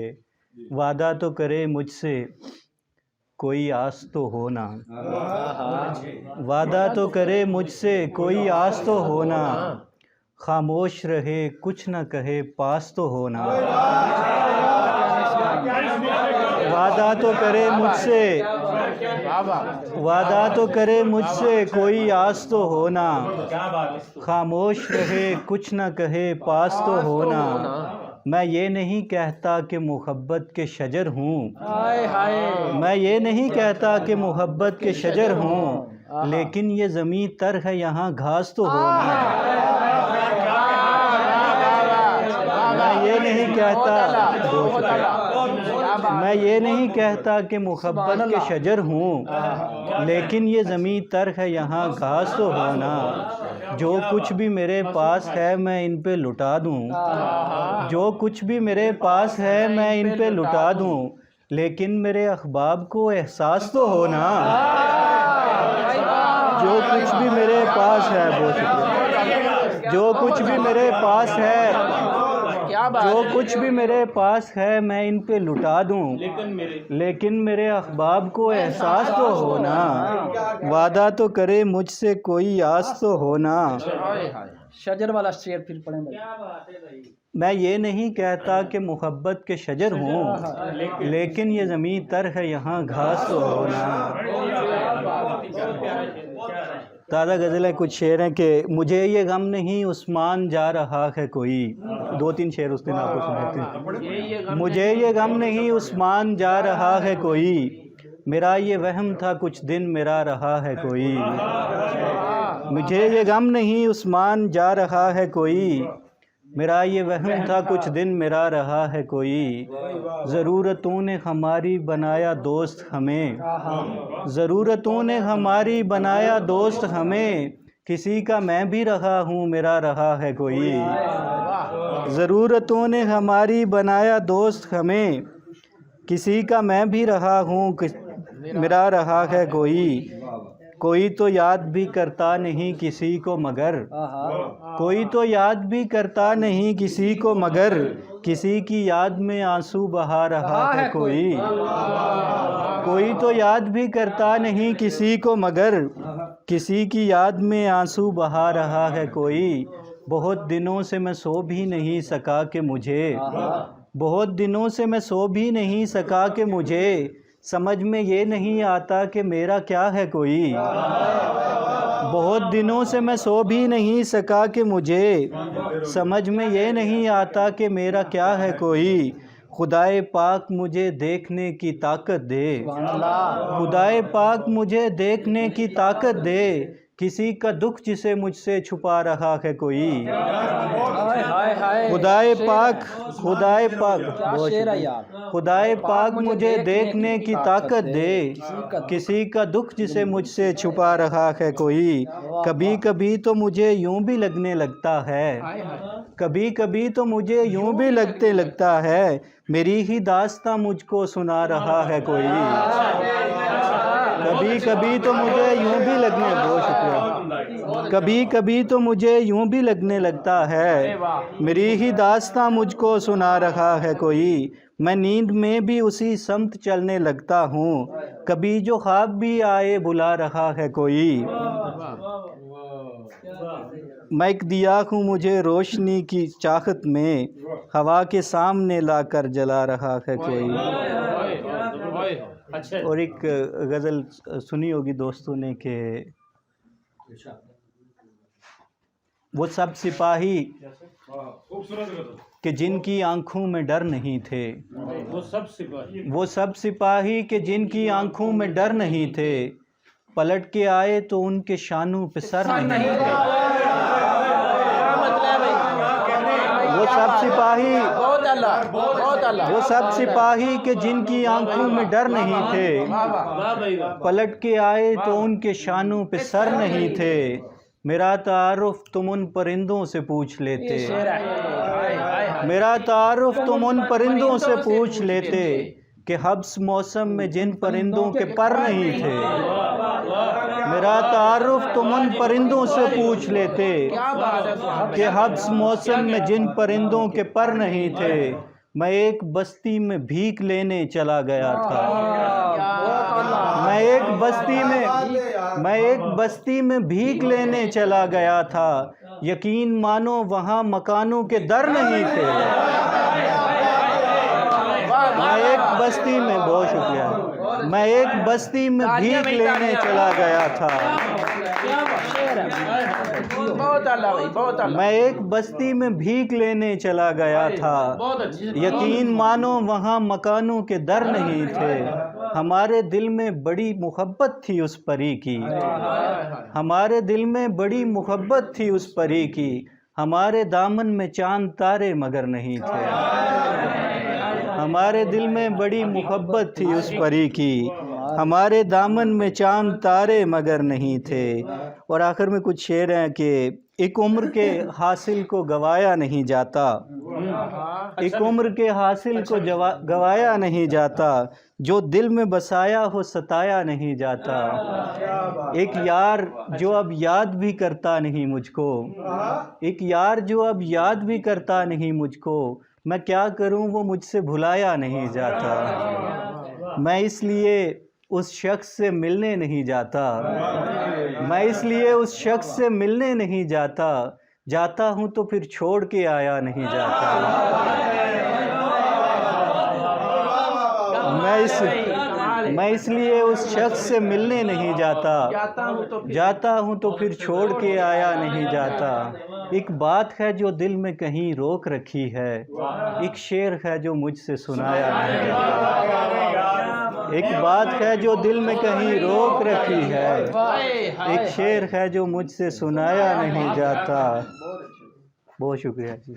وعدہ تو کرے مجھ سے کوئی آس تو ہونا، وعدہ تو کرے مجھ سے کوئی آس تو ہونا، خاموش رہے کچھ نہ کہے پاس تو ہونا۔ وعدہ تو کرے مجھ سے، وعدہ تو کرے مجھ سے کوئی آس تو ہونا، خاموش رہے کچھ نہ کہے پاس تو ہونا۔ میں یہ نہیں کہتا کہ محبت کے شجر ہوں، میں یہ نہیں کہتا کہ محبت کے شجر ہوں، لیکن یہ زمیں تر ہے یہاں گھاس تو ہونا۔ میں یہ نہیں کہتا، میں یہ نہیں کہتا کہ محبت کے شجر ہوں، لیکن یہ زمیں تر ہے یہاں گھاس تو ہونا۔ جو کچھ بھی میرے پاس ہے میں ان پہ لٹا دوں، جو کچھ بھی میرے پاس ہے میں ان پہ لٹا دوں، لیکن میرے احباب کو احساس تو ہونا۔ جو کچھ بھی میرے پاس ہے، بہت شکریہ، جو کچھ بھی میرے پاس ہے، جو کچھ بھی میرے پاس ہے میں ان پہ لٹا دوں، لیکن میرے احباب کو احساس تو ہونا۔ وعدہ تو کرے مجھ سے کوئی آس تو ہونا۔ شجر والا شعر پھر پڑھیں بھائی۔ میں یہ نہیں کہتا کہ محبت کے شجر ہوں، لیکن یہ زمیں تر ہے یہاں گھاس تو ہونا۔ تازہ غزل ہے، کچھ شعر ہیں کہ مجھے یہ غم نہیں عثمان جا رہا ہے کوئی، دو تین شعر اس دن آپ کو سناتے ہیں۔ مجھے یہ غم نہیں عثمان جا رہا ہے کوئی، میرا یہ وہم تھا کچھ دن میرا رہا ہے کوئی۔ مجھے یہ غم نہیں عثمان جا رہا ہے کوئی، میرا یہ وہم تھا کچھ دن میرا رہا ہے کوئی۔ ضرورتوں نے ہماری بنایا دوست ہمیں، ضرورتوں نے ہماری بنایا دوست ہمیں، کسی کا میں بھی رہا ہوں میرا رہا ہے کوئی۔ ضرورتوں نے ہماری بنایا دوست ہمیں، کسی کا میں بھی رہا ہوں میرا رہا ہے کوئی۔ کوئی تو یاد بھی کرتا نہیں کسی کو مگر، کوئی تو یاد بھی کرتا نہیں کسی کو مگر، کسی کی یاد میں آنسو بہا رہا ہے کوئی۔ کوئی تو یاد بھی کرتا نہیں کسی کو مگر، کسی کی یاد میں آنسو بہا رہا ہے کوئی۔ بہت دنوں سے میں سو بھی نہیں سکا کہ مجھے، بہت دنوں سے میں سو بھی نہیں سکا کہ مجھے، سمجھ میں یہ نہیں آتا کہ میرا کیا ہے کوئی۔ بہت دنوں سے میں سو بھی نہیں سکا کہ مجھے، سمجھ میں یہ نہیں آتا کہ میرا کیا ہے کوئی۔ خدائے پاک مجھے دیکھنے کی طاقت دے، خدائے پاک مجھے دیکھنے کی طاقت دے، کسی کا دکھ جسے مجھ سے چھپا رہا ہے کوئی۔ خدائے پاک، خدائے پاک، خدائے پاک مجھے دیکھنے کی طاقت دے، کسی کا دکھ جسے مجھ سے چھپا رہا ہے کوئی۔ کبھی کبھی تو مجھے یوں بھی لگنے لگتا ہے، کبھی کبھی تو مجھے یوں بھی لگتا ہے، میری ہی داستاں مجھ کو سنا رہا ہے کوئی۔ کبھی کبھی تو مجھے یوں بھی لگنے، بہت شکریہ، کبھی کبھی تو مجھے یوں بھی لگنے لگتا ہے، میری ہی داستاں مجھ کو سنا رہا ہے کوئی۔ میں نیند میں بھی اسی سمت چلنے لگتا ہوں، کبھی جو خواب بھی آئے بلا رہا ہے کوئی۔ میں ایک دیا ہوں مجھے روشنی کی چاہت میں، ہوا کے سامنے لا کر جلا رہا ہے کوئی۔ اور ایک غزل سنی ہوگی دوستوں نے کہ وہ سب سپاہی کہ جن کی آنکھوں میں ڈر نہیں تھے، وہ سب سپاہی کہ جن کی آنکھوں میں ڈر نہیں تھے، پلٹ کے آئے تو ان کے شانوں پہ سر نہیں تھے۔ وہ سب سپاہی، وہ سب سپاہی کہ جن کی آنکھوں میں ڈر نہیں تھے، پلٹ کے آئے تو ان کے شانوں پہ سر نہیں تھے۔ میرا تعارف تم ان پرندوں سے پوچھ لیتے، میرا تعارف تم ان پرندوں سے پوچھ لیتے، کہ حبس موسم میں جن پرندوں کے پر نہیں تھے۔ میرا تعارف تم ان پرندوں سے پوچھ لیتے، کہ حبس موسم میں جن پرندوں کے پر نہیں تھے۔ میں ایک بستی میں بھیک لینے چلا گیا تھا، میں ایک بستی میں بھیک لینے چلا گیا تھا، یقین مانو وہاں مکانوں کے در نہیں تھے۔ میں ایک بستی میں، بہت شکریہ، میں ایک بستی میں بھیک لینے چلا گیا تھا، میں ایک بستی میں بھیک لینے چلا گیا تھا، یقین مانو وہاں مکانوں کے در نہیں تھے۔ ہمارے دل میں بڑی محبت تھی اس پری کی، ہمارے دل میں بڑی محبت تھی اس پری کی، ہمارے دامن میں چاند تارے مگر نہیں تھے۔ ہمارے دل میں بڑی محبت تھی اس پری کی، ہمارے دامن میں چاند تارے مگر نہیں تھے۔ اور آخر میں کچھ شعر ہیں کہ ایک عمر کے حاصل کو گوایا نہیں جاتا، ایک عمر کے حاصل کو گوایا نہیں جاتا، جو دل میں بسایا ہو ستایا نہیں جاتا۔ ایک یار جو اب یاد بھی کرتا نہیں مجھ کو، ایک یار جو اب یاد بھی کرتا نہیں مجھ کو، میں کیا کروں وہ مجھ سے بھلایا نہیں جاتا۔ میں اس لیے اس شخص سے ملنے نہیں جاتا، میں اس لیے اس شخص سے ملنے نہیں جاتا، جاتا ہوں تو پھر چھوڑ کے آیا نہیں جاتا۔ میں اس لیے اس شخص سے ملنے نہیں جاتا، جاتا ہوں تو پھر چھوڑ کے آیا نہیں جاتا۔ ایک بات ہے جو دل میں کہیں روک رکھی ہے، ایک شعر ہے جو مجھ سے سنایا نہیں جاتا۔ ایک بات ہے جو دل میں کہیں روک رکھی ہے، ایک شعر ہے جو مجھ سے سنایا نہیں جاتا۔ بہت شکریہ جی۔